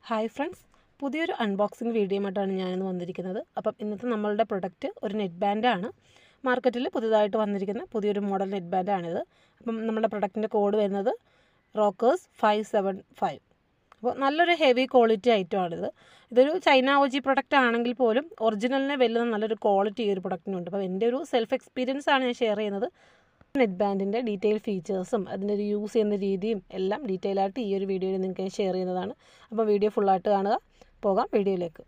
Hi friends, പുതിയൊരു unboxing വീഡിയോയുമായിട്ടാണ് ഞാനിന്ന് വന്നിരിക്കുന്നത്. അപ്പം ഇന്നത്തെ നമ്മളുടെ പ്രൊഡക്റ്റ് ഒരു നെറ്റ് ബാൻഡാണ്. മാർക്കറ്റിൽ പുതുതായിട്ട് വന്നിരിക്കുന്ന പുതിയൊരു മോഡൽ നെറ്റ് ബാൻഡാണിത്. അപ്പം നമ്മുടെ പ്രൊഡക്റ്റിൻ്റെ കോഡ് വരുന്നത് റോക്കേഴ്സ് 575. അപ്പോൾ നല്ലൊരു ഹെവി ക്വാളിറ്റി ഐറ്റമാണിത്. ഇതൊരു ചൈന OG പ്രൊഡക്റ്റ് ആണെങ്കിൽ പോലും ഒറിജിനലിനെ വെല്ലുന്ന നല്ലൊരു ക്വാളിറ്റി ഈ ഒരു പ്രൊഡക്റ്റിനുണ്ട്. അപ്പോൾ എൻ്റെ ഒരു സെൽഫ് എക്സ്പീരിയൻസ് ആണ് ഞാൻ ഷെയർ ചെയ്യുന്നത്. നെറ്റ് ബാൻഡിൻ്റെ ഡീറ്റെയിൽ ഫീച്ചേഴ്സും അതിൻ്റെ ഒരു യൂസ് ചെയ്യുന്ന രീതിയും എല്ലാം ഡീറ്റെയിൽ ആയിട്ട് ഈ ഒരു വീഡിയോയിൽ നിങ്ങൾക്ക് ഷെയർ ചെയ്യുന്നതാണ്. അപ്പോൾ വീഡിയോ ഫുള്ളായിട്ട് കാണുക. പോകാം വീഡിയോയിലേക്ക്.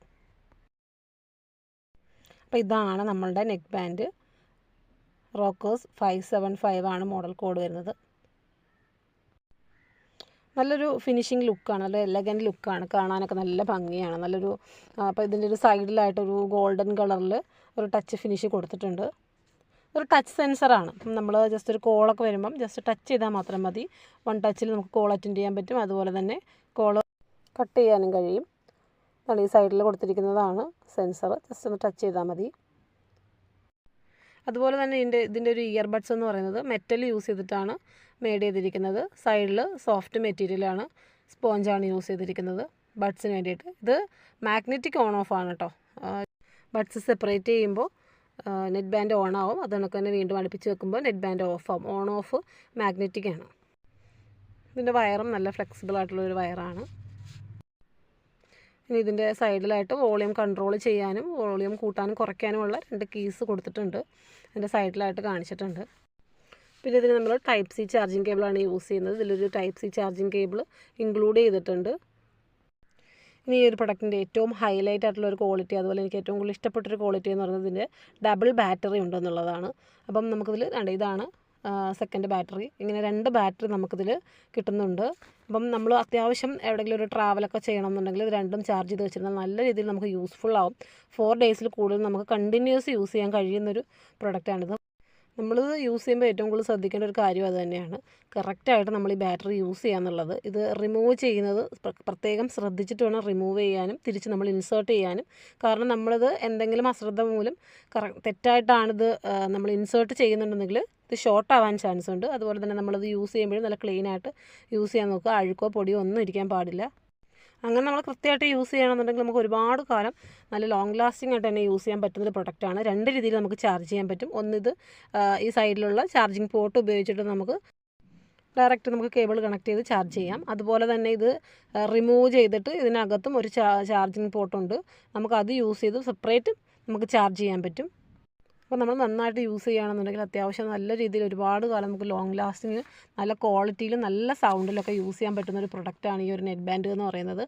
അപ്പോൾ ഇതാണ് നമ്മളുടെ നെക്ക് ബാൻഡ്. റോക്കേഴ്സ് 575 ആണ് മോഡൽ കോഡ് വരുന്നത്. നല്ലൊരു ഫിനിഷിങ് ലുക്കാണ്, നല്ല എലഗൻറ്റ് ലുക്കാണ്, കാണാനൊക്കെ നല്ല ഭംഗിയാണ്. നല്ലൊരു അപ്പോൾ ഇതിൻ്റെ ഒരു സൈഡിലായിട്ടൊരു ഗോൾഡൻ കളറിൽ ഒരു ടച്ച് ഫിനിഷ് കൊടുത്തിട്ടുണ്ട്. ഒരു ടച്ച് സെൻസറാണ്. നമ്മൾ ജസ്റ്റ് ഒരു കോളൊക്കെ വരുമ്പം ജസ്റ്റ് ടച്ച് ചെയ്താൽ മാത്രം മതി. വൺ ടച്ചിൽ നമുക്ക് കോൾ അറ്റൻഡ് ചെയ്യാൻ പറ്റും. അതുപോലെ തന്നെ കോൾ കട്ട് ചെയ്യാനും കഴിയും. ഈ സൈഡിൽ കൊടുത്തിരിക്കുന്നതാണ് സെൻസർ. ജസ്റ്റ് ഒന്ന് ടച്ച് ചെയ്താൽ മതി. അതുപോലെ തന്നെ ഇതിൻ്റെ ഒരു ഇയർബഡ്സ് എന്ന് പറയുന്നത് മെറ്റൽ യൂസ് ചെയ്തിട്ടാണ് മെയ്ഡ് ചെയ്തിരിക്കുന്നത്. സൈഡിൽ സോഫ്റ്റ് മെറ്റീരിയലാണ്, സ്പോഞ്ചാണ് യൂസ് ചെയ്തിരിക്കുന്നത് ബഡ്സിന് വേണ്ടിയിട്ട്. ഇത് മാഗ്നറ്റിക് ഓൺ ഓഫ് ആണ് കേട്ടോ. ബഡ്സ് സെപ്പറേറ്റ് ചെയ്യുമ്പോൾ നെറ്റ് ബാൻഡ് ഓൺ ആവും. അത് കണക്ക് തന്നെ വീണ്ടും അടുപ്പിച്ച് വെക്കുമ്പോൾ നെറ്റ് ബാൻഡ് ഓഫ് ആവും. ഓൺ ഓഫ് മാഗ്നറ്റിക് ആണ്. ഇതിൻ്റെ വയറും നല്ല ഫ്ലെക്സിബിൾ ആയിട്ടുള്ളൊരു വയറാണ്. ഇനി ഇതിൻ്റെ സൈഡിലായിട്ട് വോളിയം കൺട്രോൾ ചെയ്യാനും വോളിയം കൂട്ടാനും കുറയ്ക്കാനുമുള്ള 2 കീസ് കൊടുത്തിട്ടുണ്ട്. അതിൻ്റെ സൈഡിലായിട്ട് കാണിച്ചിട്ടുണ്ട്. പിന്നെ ഇതിന് നമ്മൾ ടൈപ്പ് സി ചാർജിങ് കേബിളാണ് യൂസ് ചെയ്യുന്നത്. ഇതിലൊരു type C charging cable include ചെയ്തിട്ടുണ്ട്. ഇനി ഈ ഒരു പ്രൊഡക്റ്റിൻ്റെ ഏറ്റവും ഹൈലൈറ്റ് ആയിട്ടുള്ള ഒരു ക്വാളിറ്റി, അതുപോലെ എനിക്ക് ഏറ്റവും കൂടുതൽ ഇഷ്ടപ്പെട്ടൊരു ക്വാളിറ്റി എന്ന് പറയുന്നത് ഇതിൻ്റെ ഡബിൾ ബാറ്ററി ഉണ്ടെന്നുള്ളതാണ്. അപ്പം നമുക്കിതിൽ ഇതാണ് സെക്കൻഡ് ബാറ്ററി. ഇങ്ങനെ 2 ബാറ്ററി നമുക്കിതിൽ കിട്ടുന്നുണ്ട്. അപ്പം നമ്മൾ അത്യാവശ്യം എവിടെയെങ്കിലും ഒരു ട്രാവലൊക്കെ ചെയ്യണമെന്നുണ്ടെങ്കിൽ ഇത് രണ്ടും ചാർജ് ചെയ്ത് വെച്ചിരുന്നാൽ നല്ല രീതിയിൽ നമുക്ക് യൂസ്ഫുൾ ആവും. 4 ഡേയ്സിൽ കൂടുതൽ നമുക്ക് കണ്ടിന്യൂസ് യൂസ് ചെയ്യാൻ കഴിയുന്നൊരു പ്രൊഡക്റ്റാണിത്. നമ്മളിത് യൂസ് ചെയ്യുമ്പോൾ ഏറ്റവും കൂടുതൽ ശ്രദ്ധിക്കേണ്ട ഒരു കാര്യം അത് തന്നെയാണ്. കറക്റ്റായിട്ട് നമ്മൾ ഈ ബാറ്ററി യൂസ് ചെയ്യുക എന്നുള്ളത്. ഇത് റിമൂവ് ചെയ്യുന്നത് പ്രത്യേകം ശ്രദ്ധിച്ചിട്ട് വേണം റിമൂവ് ചെയ്യാനും തിരിച്ച് നമ്മൾ ഇൻസേർട്ട് ചെയ്യാനും. കാരണം നമ്മളിത് എന്തെങ്കിലും അശ്രദ്ധ മൂലം തെറ്റായിട്ടാണിത് നമ്മൾ ഇൻസേർട്ട് ചെയ്യുന്നുണ്ടെങ്കിൽ ഇത് ഷോർട്ട് ആവാൻ ചാൻസ് ഉണ്ട്. അതുപോലെ തന്നെ നമ്മളിത് യൂസ് ചെയ്യുമ്പോഴും നല്ല ക്ലീനായിട്ട് യൂസ് ചെയ്യാൻ നോക്കുക. അഴുക്കോ പൊടിയോ ഒന്നും ഇരിക്കാൻ പാടില്ല. അങ്ങനെ നമ്മൾ കൃത്യമായിട്ട് യൂസ് ചെയ്യണമെന്നുണ്ടെങ്കിൽ നമുക്ക് ഒരുപാട് കാലം നല്ല ലോങ് ലാസ്റ്റിംഗ് ആയിട്ട് തന്നെ യൂസ് ചെയ്യാൻ പറ്റുന്നൊരു പ്രൊഡക്റ്റാണ്. 2 രീതിയിൽ നമുക്ക് ചാർജ് ചെയ്യാൻ പറ്റും. ഒന്നിത് ഈ സൈഡിലുള്ള ചാർജിങ് പോർട്ട് ഉപയോഗിച്ചിട്ട് നമുക്ക് ഡയറക്റ്റ് നമുക്ക് കേബിൾ കണക്ട് ചെയ്ത് ചാർജ് ചെയ്യാം. അതുപോലെ തന്നെ ഇത് റിമൂവ് ചെയ്തിട്ട് ഇതിനകത്തും ഒരു ചാർജിങ് പോർട്ടുണ്ട്. നമുക്കത് യൂസ് ചെയ്ത് സെപ്പറേറ്റ് നമുക്ക് ചാർജ് ചെയ്യാൻ പറ്റും. അപ്പോൾ നമ്മൾ നന്നായിട്ട് യൂസ് ചെയ്യുകയാണെന്നുണ്ടെങ്കിൽ അത്യാവശ്യം നല്ല രീതിയിൽ ഒരുപാട് കാലം നമുക്ക് ലോങ് ലാസ്റ്റിങ് നല്ല ക്വാളിറ്റിയിലും നല്ല സൗണ്ടിലൊക്കെ യൂസ് ചെയ്യാൻ പറ്റുന്ന ഒരു പ്രൊഡക്റ്റാണ് ഈ ഒരു നെറ്റ് ബാൻഡ് എന്ന് പറയുന്നത്.